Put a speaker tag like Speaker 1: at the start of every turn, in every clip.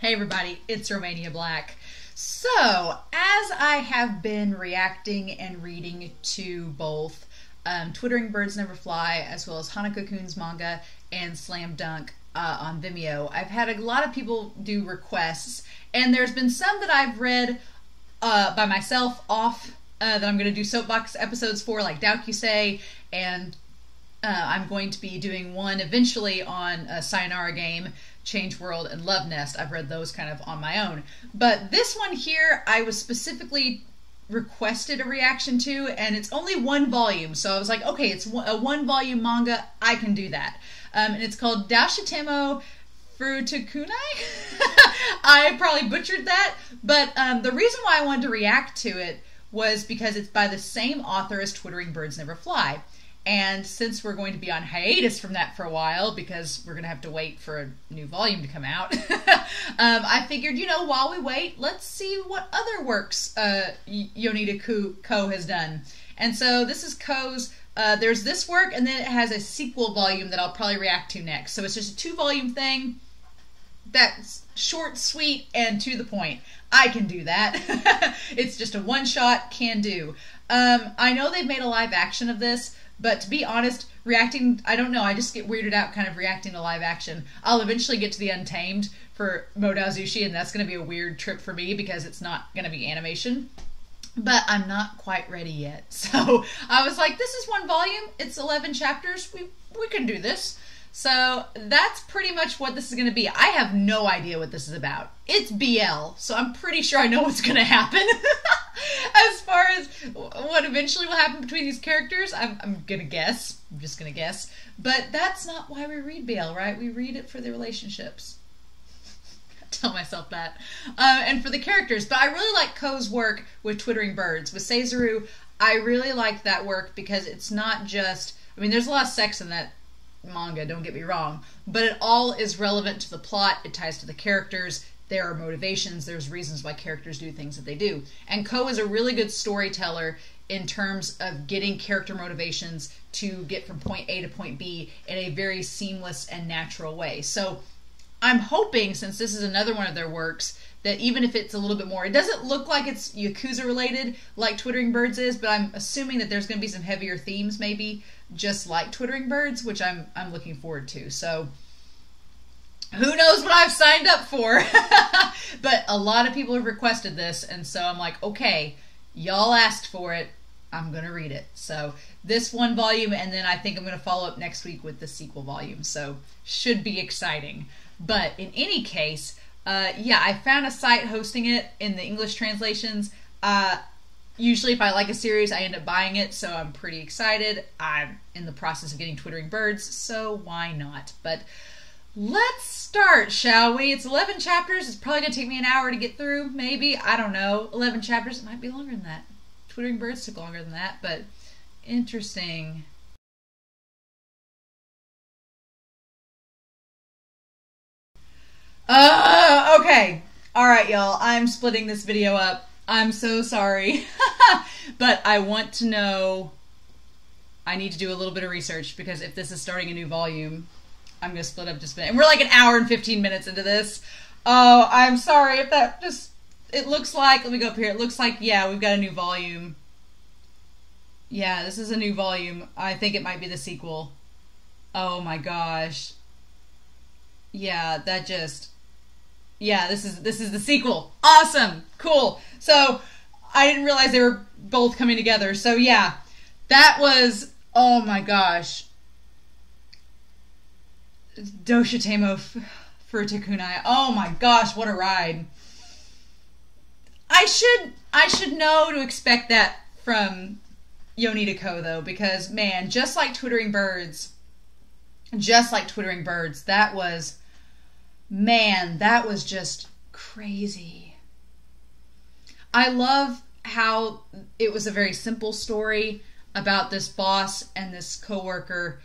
Speaker 1: Hey everybody, it's Romania Black. So, as I have been reacting and reading to both Twittering Birds Never Fly, as well as Hanako-kun's manga and Slam Dunk on Vimeo, I've had a lot of people do requests, and there's been some that I've read by myself off that I'm going to do soapbox episodes for, like Daokusei, and I'm going to be doing one eventually on a Sayonara Game, Change World, and Love Nest. I've read those kind of on my own. But this one here, I was specifically requested a reaction to, and it's only one volume. So I was like, okay, it's a one-volume manga. I can do that. And it's called Dōshitemo Furetakunai. I probably butchered that. But the reason why I wanted to react to it was because it's by the same author as Twittering Birds Never Fly. And since we're going to be on hiatus from that for a while, because we're going to have to wait for a new volume to come out, I figured, while we wait, let's see what other works Yasashii Koi has done. And so this is Ko's, there's this work, and then it has a sequel volume that I'll probably react to next. So it's just a two-volume thing that's short, sweet, and to the point. I can do that. It's just a one-shot, can do. I know they've made a live action of this, but to be honest, reacting, I don't know, I just get weirded out kind of reacting to live action. I'll eventually get to the Untamed for Modazushi, and that's going to be a weird trip for me because it's not going to be animation. But I'm not quite ready yet. So I was like, this is one volume, it's 11 chapters, we can do this. So that's pretty much what this is going to be. I have no idea what this is about. It's BL, so I'm pretty sure I know what's going to happen. As far as what eventually will happen between these characters, I'm going to guess. I'm just going to guess. But that's not why we read BL, right? We read it for the relationships. Tell myself that. And for the characters. But I really like Ko's work with Twittering Birds. With Seizaru, I really like that work because it's not just... I mean, there's a lot of sex in that manga, don't get me wrong, but it all is relevant to the plot. It ties to the characters. There are motivations. There's reasons why characters do things that they do. And Ko is a really good storyteller in terms of getting character motivations to get from point A to point B in a very seamless and natural way. So I'm hoping, since this is another one of their works, that even if it's a little bit more, it doesn't look like it's Yakuza related like Twittering Birds is, but I'm assuming that there's going to be some heavier themes maybe, just like Twittering Birds, which I'm looking forward to. So who knows what I've signed up for? But a lot of people have requested this, and so I'm like, okay, y'all asked for it, I'm going to read it. So this one volume, and then I think I'm going to follow up next week with the sequel volume. So should be exciting. But in any case, yeah, I found a site hosting it in the English translations. Usually if I like a series, I end up buying it, so I'm pretty excited. I'm in the process of getting Twittering Birds, so why not? But let's start, shall we? It's 11 chapters. It's probably going to take me an hour to get through, maybe. I don't know. 11 chapters. It might be longer than that. Twittering Birds took longer than that, but interesting. Okay. Alright, y'all. I'm splitting this video up. I'm so sorry. But I want to know... I need to do a little bit of research, because if this is starting a new volume, I'm going to split up just a bit. And we're like an hour and 15 minutes into this. Oh, I'm sorry if that just... It looks like... Let me go up here. It looks like, yeah, we've got a new volume. Yeah, this is a new volume. I think it might be the sequel. Oh my gosh. Yeah, that just... Yeah, this is the sequel. Awesome. Cool. So, I didn't realize they were both coming together. So, yeah. That was... Oh, my gosh. Dōshitemo Furetakunai. Oh, my gosh. What a ride. I should know to expect that from Yasashii Koi, though. Because, man, just like Twittering Birds, that was... Man, that was just crazy. I love how it was a very simple story about this boss and this coworker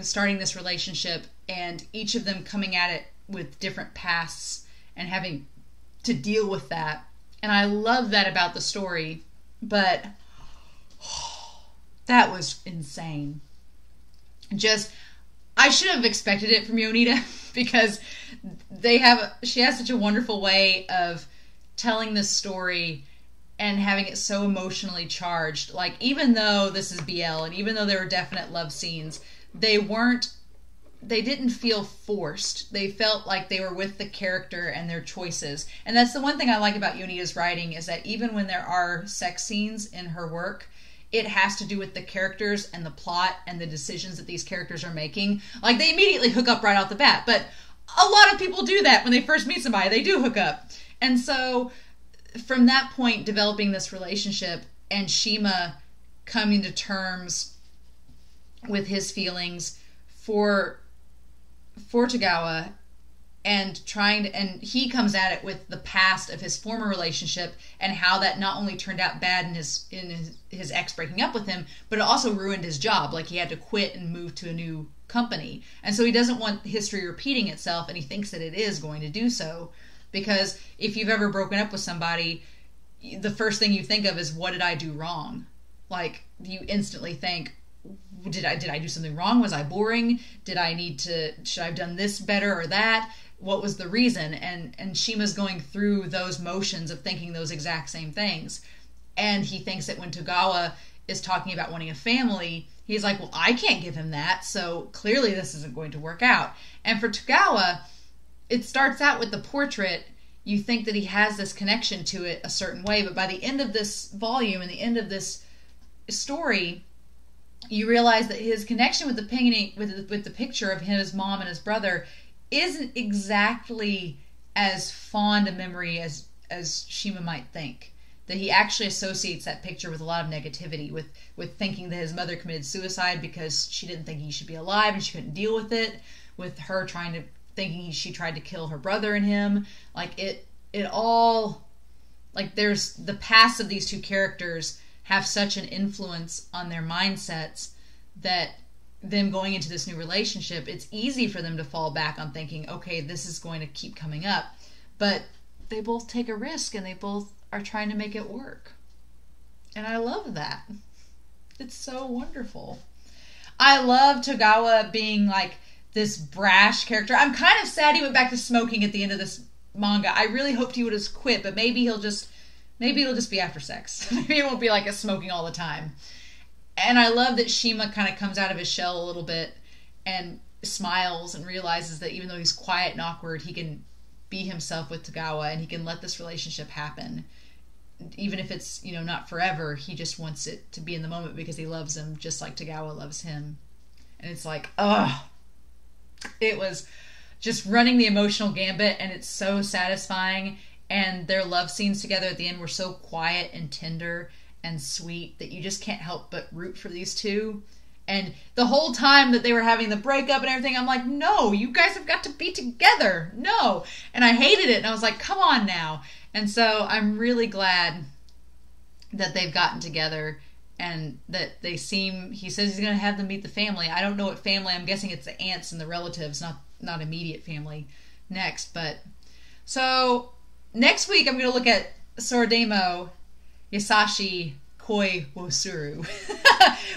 Speaker 1: starting this relationship, and each of them coming at it with different pasts and having to deal with that. And I love that about the story, but that was insane. Just I should have expected it from Yonita because she has such a wonderful way of telling this story and having it so emotionally charged. Like, even though this is BL and even though there were definite love scenes, they didn't feel forced. They felt like they were with the character and their choices. And that's the one thing I like about Yonita's writing, is that even when there are sex scenes in her work, it has to do with the characters and the plot and the decisions that these characters are making. Like, they immediately hook up right off the bat, but a lot of people do that when they first meet somebody. They do hook up. And so from that point, developing this relationship and Shima coming to terms with his feelings for Tagawa and and he comes at it with the past of his former relationship and how that not only turned out bad in his ex breaking up with him, but it also ruined his job. Like, he had to quit and move to a new company. And so he doesn't want history repeating itself, and he thinks that it is going to do so. Because if you've ever broken up with somebody, the first thing you think of is, what did I do wrong? Like, you instantly think, did I do something wrong? Was I boring? Should I have done this better or that? What was the reason? And Shima's going through those motions of thinking those exact same things. And he thinks that when Tagawa is talking about wanting a family, he's like, well, I can't give him that, so clearly this isn't going to work out. And for Tagawa, it starts out with the portrait. You think that he has this connection to it a certain way, but by the end of this volume and the end of this story, you realize that his connection with the painting, with the picture of his mom and his brother, isn't exactly as fond a memory as Shima might think. That he actually associates that picture with a lot of negativity, with thinking that his mother committed suicide because she didn't think he should be alive and she couldn't deal with it, with her thinking she tried to kill her brother and him. Like, it all, like, there's the past of these two characters have such an influence on their mindsets that them going into this new relationship, it's easy for them to fall back on thinking, okay, this is going to keep coming up. But they both take a risk and they both are trying to make it work. And I love that. It's so wonderful. I love Tagawa being like this brash character. I'm kind of sad he went back to smoking at the end of this manga. I really hoped he would have quit, but maybe it'll just be after sex. Maybe it won't be like a smoking all the time. And I love that Shima kind of comes out of his shell a little bit and smiles and realizes that even though he's quiet and awkward, he can be himself with Tagawa and he can let this relationship happen. Even if it's, not forever, he just wants it to be in the moment because he loves him just like Tagawa loves him. And it's like, it was just running the emotional gambit, and it's so satisfying. And their love scenes together at the end were so quiet and tender and sweet that you just can't help but root for these two. And the whole time that they were having the breakup and everything, I'm like, no, you guys have got to be together. No. And I hated it. And I was like, come on now. And so I'm really glad that they've gotten together and that he says he's going to have them meet the family. I don't know what family. I'm guessing it's the aunts and the relatives, not immediate family next. But so next week I'm going to look at Soredemo, Yasashii Koi wo Suru,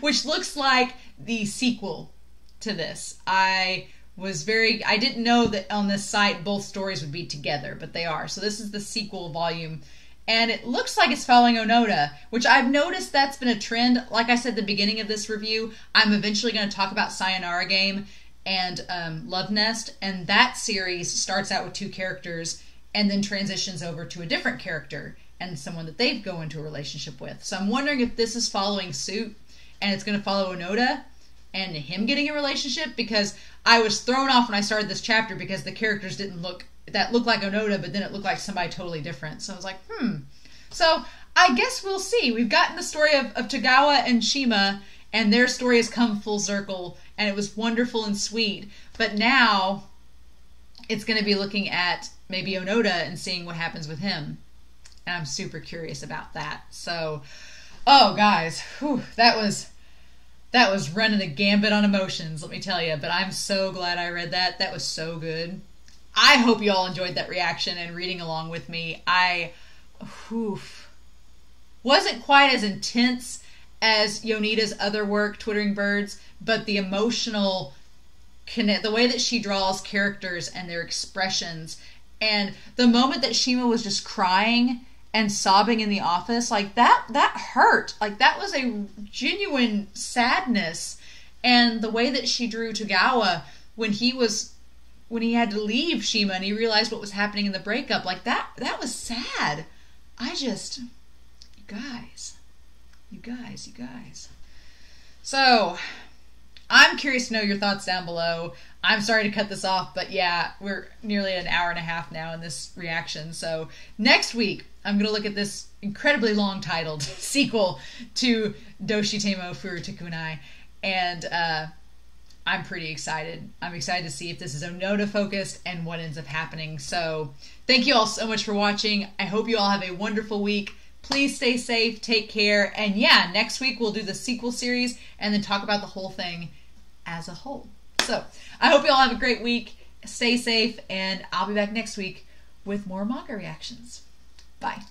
Speaker 1: which looks like the sequel to this. I didn't know that on this site both stories would be together, but they are. So this is the sequel volume, and it looks like it's following Onoda, which I've noticed that's been a trend. Like I said at the beginning of this review, I'm eventually going to talk about Sayonara Game and Love Nest, and that series starts out with two characters and then transitions over to a different character and someone that they go into a relationship with. So I'm wondering if this is following suit and it's going to follow Onoda and him getting a relationship, because I was thrown off when I started this chapter because the characters looked like Onoda, but then it looked like somebody totally different. So I was like, So I guess we'll see. We've gotten the story of Tagawa and Shima, and their story has come full circle, and it was wonderful and sweet. But now it's going to be looking at maybe Onoda and seeing what happens with him. And I'm super curious about that. So, guys, that was running a gambit on emotions, let me tell you. But I'm so glad I read that. That was so good. I hope you all enjoyed that reaction and reading along with me. Wasn't quite as intense as Yonita's other work, Twittering Birds, but the emotional connect, the way that she draws characters and their expressions, and the moment that Shima was just crying and sobbing in the office, like that hurt. Like that was a genuine sadness. And the way that she drew Togawa when he had to leave Shima and he realized what was happening in the breakup, like that was sad. You guys. So, I'm curious to know your thoughts down below. I'm sorry to cut this off, but yeah, we're nearly an hour and a half now in this reaction. So, next week, I'm going to look at this incredibly long titled sequel to Dōshitemo Furetakunai, and I'm pretty excited. I'm excited to see if this is Onoda focused and what ends up happening. So, thank you all so much for watching. I hope you all have a wonderful week. Please stay safe, take care, and yeah, next week we'll do the sequel series and then talk about the whole thing as a whole. So, I hope you all have a great week. Stay safe, and I'll be back next week with more manga reactions. Bye.